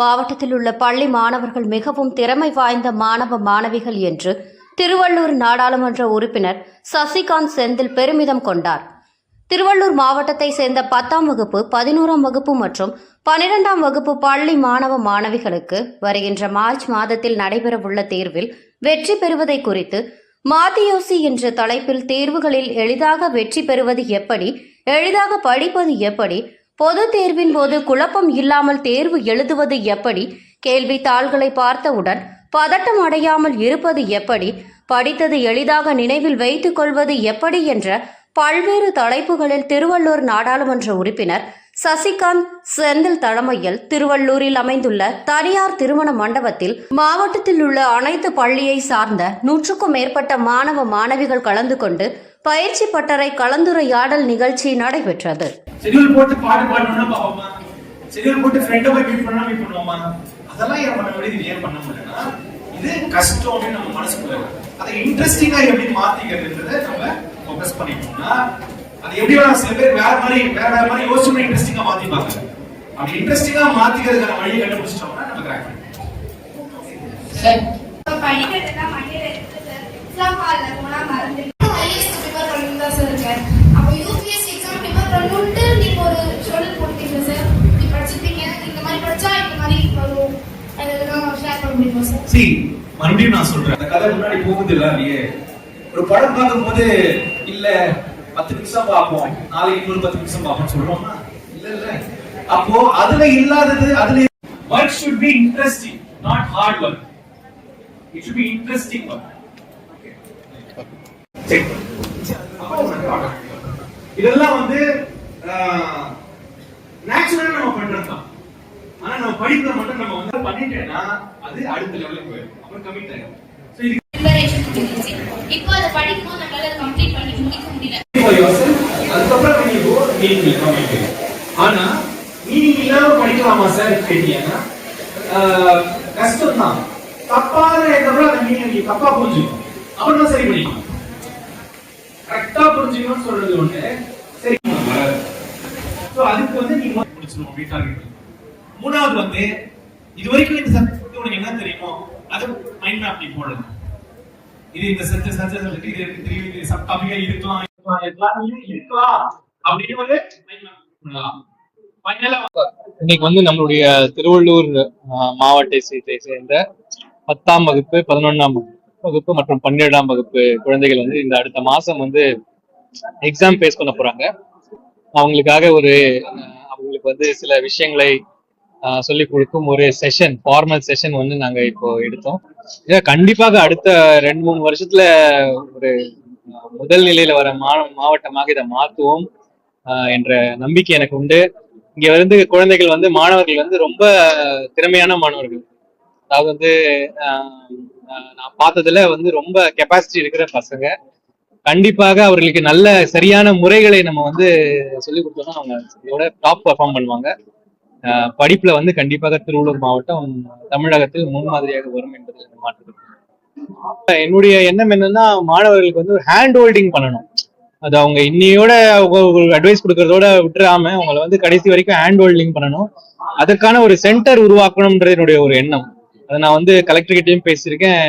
மாவட்டத்தில் உள்ள பள்ளி மாணவர்கள் மிகவும் திறமை வாய்ந்த மாணவ மாணவிகள் என்று திருவள்ளூர் நாடாளுமன்ற உறுப்பினர் சசிகாந்த் செந்தில் பெருமிதம் கொண்டார். திருவள்ளூர் மாவட்டத்தை சேர்ந்த 10ஆம் வகுப்பு 11ஆம் வகுப்பு மற்றும் 12ஆம் வகுப்பு பள்ளி மாணவ மாணவிகளுக்கு வருகின்ற மார்ச் மாதத்தில் நடைபெறவுள்ள தேர்வில் வெற்றி பெறுவதை குறித்து மாத்தியோசி என்ற தலைப்பில் தேர்வுகளில் எளிதாக வெற்றி பெறுவது எப்படி, எளிதாக படிப்பது எப்படி, பொது தேர்வின் போது குழப்பம் இல்லாமல் தேர்வு எழுதுவது எப்படி, கேள்வித்தாள்களை பார்த்தவுடன் பதட்டம் அடையாமல் இருப்பது எப்படி, படித்தது எளிதாக நினைவில் வைத்துக் கொள்வது எப்படி என்ற பல்வேறு தலைப்புகளில் திருவள்ளூர் நாடாளுமன்ற உறுப்பினர் சசிகாந்த் செந்தில் தலைமையில் திருவள்ளூரில் அமைந்துள்ள தனியார் திருமண மண்டபத்தில் மாவட்டத்தில் உள்ள அனைத்து பள்ளியை சார்ந்த 100க்கும் மேற்பட்ட மாணவ மாணவிகள் கலந்து கொண்டு பயிற்சி பட்டறை கலந்துரையாடல் நிகழ்ச்சி நடைபெற்றது. ஷெட்யூல் போட்டு பாட்டு பாடணும்னா பாப்போமா, ஷெட்யூல் போட்டு ஃப்ரெண்ட போய் மீட் பண்ணா மீட் பண்ணுவோமா, அதெல்லாம் ஏன் பண்ண முடியுது, ஏன் பண்ண முடியலன்னா இது கஷ்டம் அப்படின்னு நம்ம மனசுக்குள்ள அதை இன்ட்ரெஸ்டிங்கா எப்படி மாத்திக்கிறதுன்றதை நம்ம ஃபோக்கஸ் பண்ணிட்டோம்னா அது எப்படி சில பேர் வேற மாதிரி யோசிச்சு இன்ட்ரெஸ்டிங்கா மாத்திப்பாங்க. அப்படி இன்ட்ரெஸ்டிங்கா மாத்திக்கிறதுக்கான வழியை கண்டுபிடிச்சிட்டோம்னா நம்ம கிராக் படிக்கிறதுனா மண்டையில இருக்கு சார். எக்ஸாம் ஹால்ல போனா மறந்து ஐஏஎஸ் பேப்பர் பண்ணிட்டா சார் இருக்கேன். அப்ப யூபிஎஸ்சி எக்ஸாம் பேப்பர் பண்ணிட்டு நீங்க ஒரு ஷெட்யூல் போடுவீங்க சார். நீ படிச்சிப்பீங்க, இந்த மாதிரி படிச்சா இந்த மாதிரி வரும். அதெல்லாம் ஷேர் பண்ண முடியுமா சார்? சரி, மறுபடியும் நான் சொல்றேன். அந்த கதை முன்னாடி போகுது இல்ல, இல்லையே ஒரு படம் பார்க்கும்போது இல்ல 10 நிமிஷம் பார்ப்போம், நாளைக்கு இன்னொரு 10 நிமிஷம் பார்ப்போம் சொல்றோமா? இல்ல. அப்போ அதுல இல்லாதது அதுல work should be interesting, not hard work. It should be interesting work. Okay. இதெல்லாம் வந்து நேச்சுரலா நம்ம பண்றதுதான். ஆனா நம்ம படிக்கிற மட்டும் நம்ம வந்து பண்ணிட்டேன்னா அது அடுத்த லெவலுக்கு போயிடும். அப்புறம் கமிட் ஆயிடும். சோ இது இப்போ அத படிக்கும்போது நம்மளால கம்ப்ளீட் பண்ணி முடிக்க முடியல. அதுக்கப்புறம் நீங்க மீனிங் கம்ப்ளீட். ஆனா மீனிங் இல்லாம படிக்கலாமா சார் கேட்டீங்கன்னா கஷ்டம் தான். தப்பான இடத்துல அந்த மீனிங் நீங்க தப்பா புரிஞ்சுக்கணும். அப்புறம் சரி பண்ணிக்கலாம். கரெக்டா புரிஞ்சுக்கணும்னு சொல்றது ஒண்ணு, சரி வராது. சோ அதுக்கு வந்து நீங்க முடிச்சிடணும் அப்படி டார்கெட். மூணாவது வந்து இது வரைக்கும் இந்த சப்ஜெக்ட் உங்களுக்கு என்ன தெரியுமோ அது மைண்ட் மேப் நீ போடணும். இது இந்த சப்ஜெக்ட் இது தெரியும், இது சப் டாபிக்கா இருக்கலாம் அப்படின்னு வந்து மைண்ட் மேப் பண்ணலாம். ஃபைனலா இன்னைக்கு வந்து நம்மளுடைய திருவள்ளூர் மாவட்டத்தை சேர்ந்த 10ஆம் வகுப்பு 11ஆம் வகுப்பு மற்றும் 12ஆம் வகுப்பு குழந்தைகள் வந்து இந்த அடுத்த மாசம் வந்து எக்ஸாம் ஃபேஸ் பண்ண போறாங்க. அவங்களுக்காக அவங்களுக்கு வந்து சில விஷயங்களை சொல்லிக் கொடுக்கும் ஒரு செஷன், ஃபார்மல் செஷன் வந்து நாங்க இப்போ எடுத்தோம். கண்டிப்பாக அடுத்த 2-3 வருஷத்துல ஒரு முதல் நிலையில வர மாவட்டமாக இதை மாற்றுவோம் என்ற நம்பிக்கை எனக்கு உண்டு. இங்க வந்து குழந்தைகள் வந்து மாணவர்கள் வந்து ரொம்ப திறமையான மாணவர்கள். அதாவது வந்து நான் பார்த்ததுல வந்து ரொம்ப கெப்பாசிட்டி இருக்கிற பசங்க. கண்டிப்பாக அவர்களுக்கு நல்ல சரியான முறைகளை நம்ம வந்து சொல்லிக் கொடுத்தோம்னா அவங்க இதோட டாப் பெர்ஃபார்ம் பண்ணுவாங்க. படிப்புல வந்து கண்டிப்பாக திருவள்ளூர் மாவட்டம் தமிழகத்தில் முன்மாதிரியாக வரும் என்பதில் மாற்று. என்னுடைய எண்ணம் என்னன்னா, மாணவர்களுக்கு வந்து ஒரு ஹேண்ட் ஹோல்டிங் பண்ணணும். அது அவங்க இன்னையோட அட்வைஸ் கொடுக்கறதோட விட்டுறாம அவங்களை வந்து கடைசி வரைக்கும் ஹேண்ட் ஹோல்டிங் பண்ணணும். அதற்கான ஒரு சென்டர் உருவாக்கணும்ன்றது என்னுடைய ஒரு எண்ணம். அதை நான் வந்து கலெக்டர்கிட்டையும் பேசியிருக்கேன்.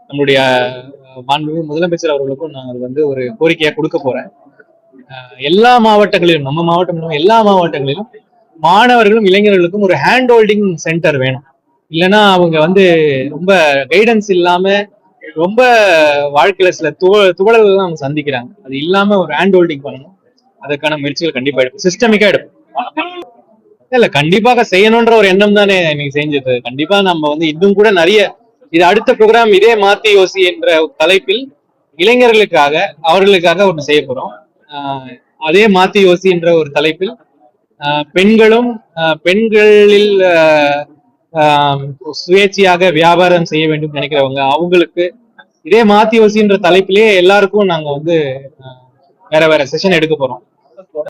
நம்மளுடைய மாண்புமிகு முதலமைச்சர் அவர்களுக்கும் நான் அது வந்து ஒரு கோரிக்கையா கொடுக்க போறேன். எல்லா மாவட்டங்களிலும், நம்ம மாவட்டம் எல்லா மாவட்டங்களிலும் மாணவர்களும் இளைஞர்களுக்கும் ஒரு ஹேண்ட் ஹோல்டிங் சென்டர் வேணும். இல்லைன்னா அவங்க வந்து ரொம்ப கைடன்ஸ் இல்லாம ரொம்ப வாழ்க்கையில சில துவளர்கள் தான் அவங்க சந்திக்கிறாங்க. அது இல்லாம ஒரு ஹேண்ட் ஹோல்டிங் பண்ணணும். அதற்கான முயற்சிகள் கண்டிப்பா எடுப்போம், சிஸ்டமிக்கா எடுப்போம். இல்ல கண்டிப்பாக செய்யணும்ன்ற ஒரு எண்ணம் தானே நீங்க செஞ்சது. கண்டிப்பா நம்ம வந்து இன்னும் கூட நிறைய இது அடுத்த ப்ரோக்ராம் இதே மாத்தி யோசி என்ற தலைப்பில் இளைஞர்களுக்காக அவர்களுக்காக ஒன்று செய்ய போறோம். அதே மாத்தி யோசி என்ற ஒரு தலைப்பில் பெண்களில் சுயேட்சையாக வியாபாரம் செய்ய வேண்டும் நினைக்கிறவங்க அவங்களுக்கு இதே மாத்தி யோசின்ற தலைப்பிலேயே எல்லாருக்கும் நாங்க வந்து வேற செஷன் எடுக்க போறோம்.